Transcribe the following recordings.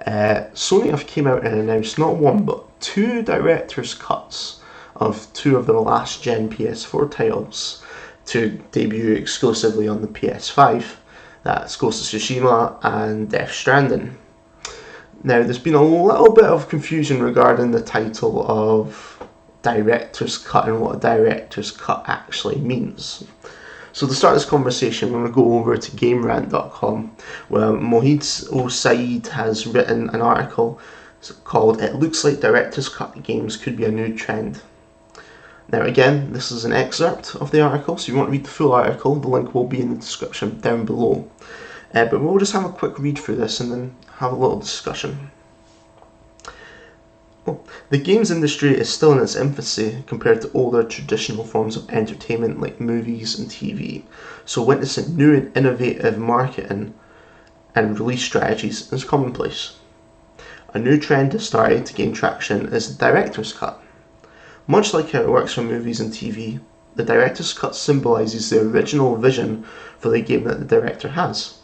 Sony have came out and announced not one but two director's cuts of two of their last gen PS4 titles to debut exclusively on the PS5. That's Ghost of Tsushima and Death Stranding. Now, there's been a little bit of confusion regarding the title of director's cut and what a director's cut actually means. So to start this conversation, we're going to go over to GameRant.com, where Mohid Saeed has written an article called "It Looks Like Director's Cut Games Could Be a New Trend." Now again, this is an excerpt of the article, so if you want to read the full article, the link will be in the description down below. But we'll just have a quick read through this and then have a little discussion. The games industry is still in its infancy compared to older traditional forms of entertainment like movies and TV, so witnessing new and innovative marketing and release strategies is commonplace. A new trend has started to gain traction is the director's cut. Much like how it works for movies and TV, the director's cut symbolises the original vision for the game that the director has.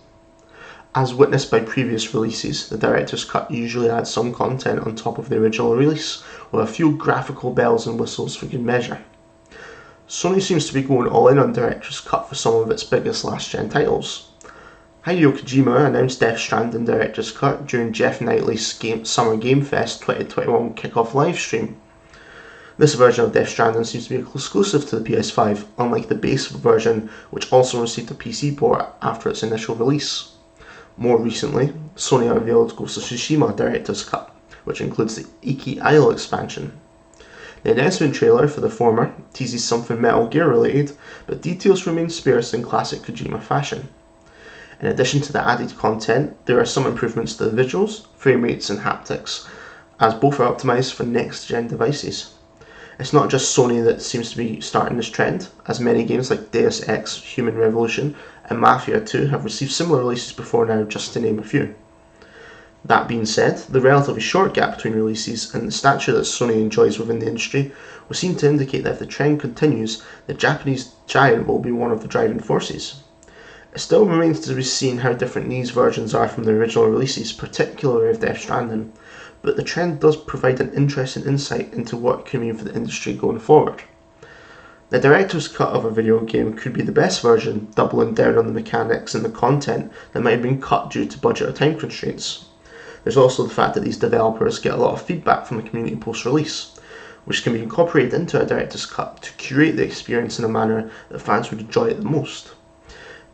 As witnessed by previous releases, the director's cut usually adds some content on top of the original release, with a few graphical bells and whistles for good measure. Sony seems to be going all in on director's cut for some of its biggest last-gen titles. Hideo Kojima announced Death Stranding director's cut during Jeff Knightley's Summer Game Fest 2021 kickoff livestream. This version of Death Stranding seems to be exclusive to the PS5, unlike the base version, which also received a PC port after its initial release. More recently, Sony unveiled Ghost of Tsushima Director's Cut, which includes the Iki Isle expansion. The announcement trailer for the former teases something Metal Gear related, but details remain sparse in classic Kojima fashion. In addition to the added content, there are some improvements to the visuals, frame rates and haptics, as both are optimised for next-gen devices. It's not just Sony that seems to be starting this trend, as many games like Deus Ex Human Revolution and Mafia 2 have received similar releases before now, just to name a few. That being said, the relatively short gap between releases and the stature that Sony enjoys within the industry would seem to indicate that if the trend continues, the Japanese giant will be one of the driving forces. It still remains to be seen how different these versions are from the original releases, particularly of Death Stranding, but the trend does provide an interesting insight into what it can mean for the industry going forward. The director's cut of a video game could be the best version, doubling down on the mechanics and the content that might have been cut due to budget or time constraints. There's also the fact that these developers get a lot of feedback from the community post-release, which can be incorporated into a director's cut to curate the experience in a manner that fans would enjoy it the most.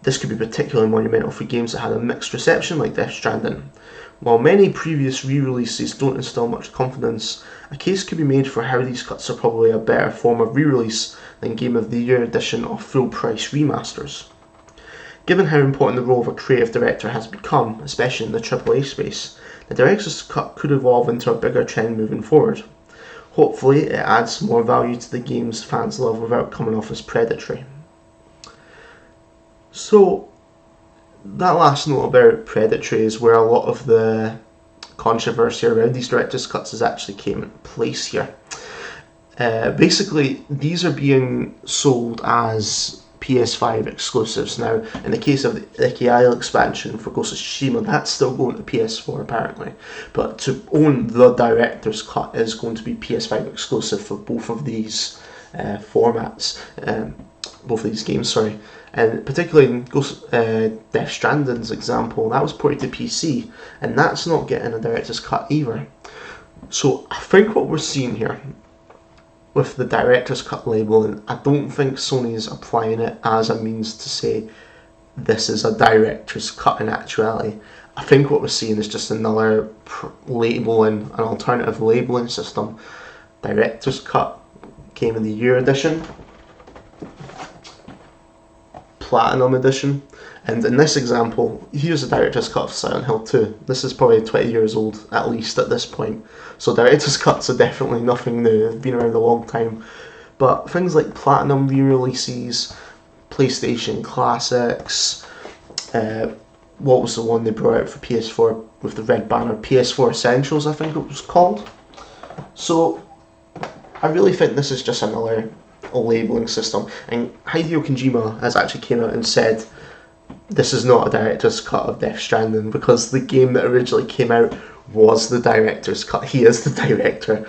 This could be particularly monumental for games that had a mixed reception like Death Stranding. While many previous re-releases don't instill much confidence, a case could be made for how these cuts are probably a better form of re-release than Game of the Year edition or full-price remasters. Given how important the role of a creative director has become, especially in the AAA space, the director's cut could evolve into a bigger trend moving forward. Hopefully it adds more value to the games fans love without coming off as predatory. So, that last note about predatory is where a lot of the controversy around these director's cuts has actually came into place here. Basically, these are being sold as PS5 exclusives. Now, in the case of the Iki Isle expansion for Ghost of Tsushima, that's still going to PS4 apparently. But to own the director's cut is going to be PS5 exclusive for both of these formats, both of these games, sorry. And particularly in Death Stranding's example, that was ported to PC, and that's not getting a director's cut either. So I think what we're seeing here with the director's cut labeling, I don't think Sony is applying it as a means to say this is a director's cut in actuality. I think what we're seeing is just another labeling, an alternative labeling system. Director's cut, Game of the Year edition, Platinum edition, and in this example, here's the director's cut of Silent Hill 2. This is probably 20 years old, at least at this point, so director's cuts are definitely nothing new, they've been around a long time. But things like Platinum re-releases, PlayStation Classics, what was the one they brought out for PS4 with the red banner, PS4 Essentials I think it was called. So I really think this is just another labelling system, and Hideo Kojima has actually came out and said this is not a director's cut of Death Stranding because the game that originally came out was the director's cut. He is the director.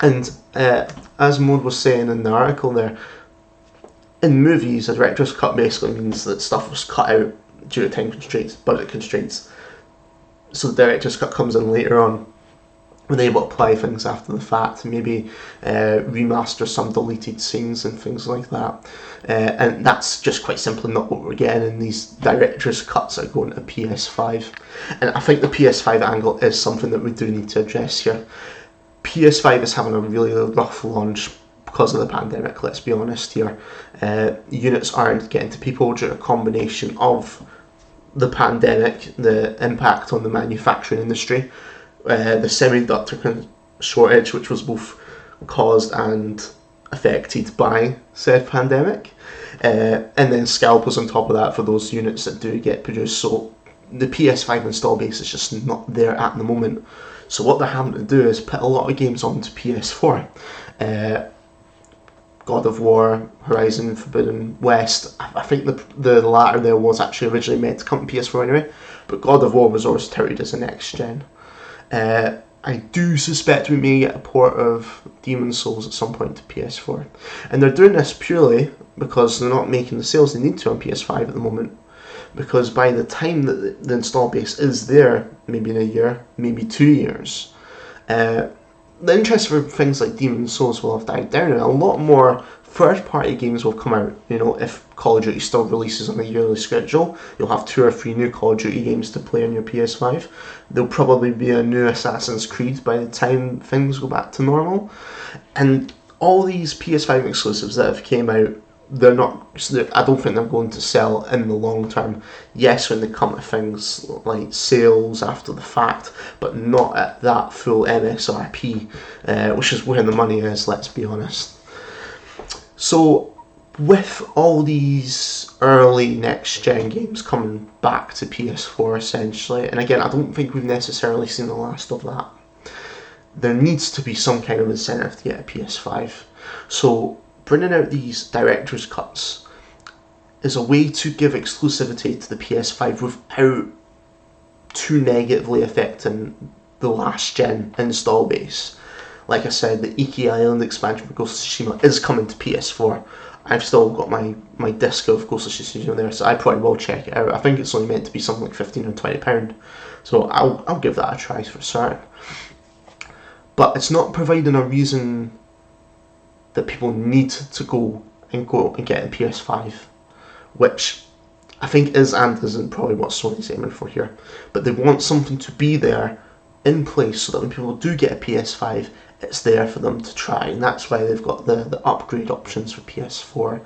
And as Maud was saying in the article there, in movies, a director's cut basically means that stuff was cut out due to time constraints, budget constraints. So the director's cut comes in later on, when they're able to apply things after the fact, maybe remaster some deleted scenes and things like that. And that's just quite simply not what we're getting in these director's cuts that are going to PS5. And I think the PS5 angle is something that we do need to address here. PS5 is having a really rough launch because of the pandemic, let's be honest here. Units aren't getting to people due to a combination of the pandemic, the impact on the manufacturing industry, the semiconductor shortage, which was both caused and affected by said pandemic, and then scalpers on top of that for those units that do get produced. So the PS5 install base is just not there at the moment. So what they're having to do is put a lot of games onto PS4. God of War, Horizon Forbidden West. I think the latter there was actually originally meant to come to PS4 anyway, but God of War was always touted as a next gen. I do suspect we may get a port of Demon's Souls at some point to PS4. And they're doing this purely because they're not making the sales they need to on PS5 at the moment. Because by the time that the install base is there, maybe in a year, maybe 2 years, the interest for things like Demon's Souls will have died down, and a lot more third-party games will come out. You know, if Call of Duty still releases on a yearly schedule, you'll have 2 or 3 new Call of Duty games to play on your PS5. There'll probably be a new Assassin's Creed by the time things go back to normal. And all these PS5 exclusives that have came out, I don't think they're going to sell in the long term. Yes, when they come to things like sales after the fact, but not at that full MSRP, which is where the money is, let's be honest. So, with all these early next-gen games coming back to PS4 essentially, and again, I don't think we've necessarily seen the last of that, there needs to be some kind of incentive to get a PS5. So, bringing out these director's cuts is a way to give exclusivity to the PS5 without too negatively affecting the last gen install base. Like I said, the Iki Island expansion for Ghost of Tsushima is coming to PS4. I've still got my disc of Ghost of Tsushima there, so I probably will check it out. I think it's only meant to be something like £15 or £20, so I'll give that a try for certain. But it's not providing a reason that people need to go and get a PS5, which I think is and isn't probably what Sony's aiming for here. But they want something to be there in place so that when people do get a PS5, it's there for them to try, and that's why they've got the upgrade options for PS4.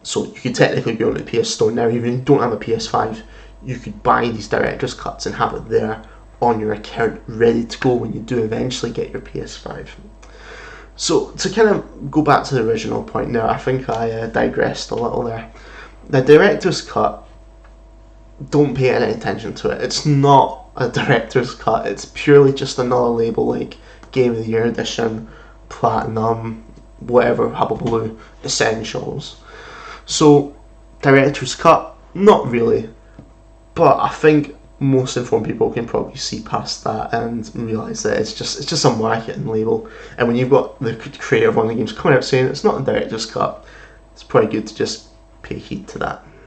So you could technically go on the PS Store now, even if you don't have a PS5, you could buy these director's cuts and have it there on your account ready to go when you do eventually get your PS5. So to kind of go back to the original point now, I think I digressed a little there. The director's cut, don't pay any attention to it. It's not a director's cut, it's purely just another label like Game of the Year Edition, Platinum, whatever, Hubble Essentials. So, director's cut, not really, but I think most informed people can probably see past that and realise that it's just a marketing label. And when you've got the creator of one of the games coming out saying it's not a director's cut, it's probably good to just pay heed to that.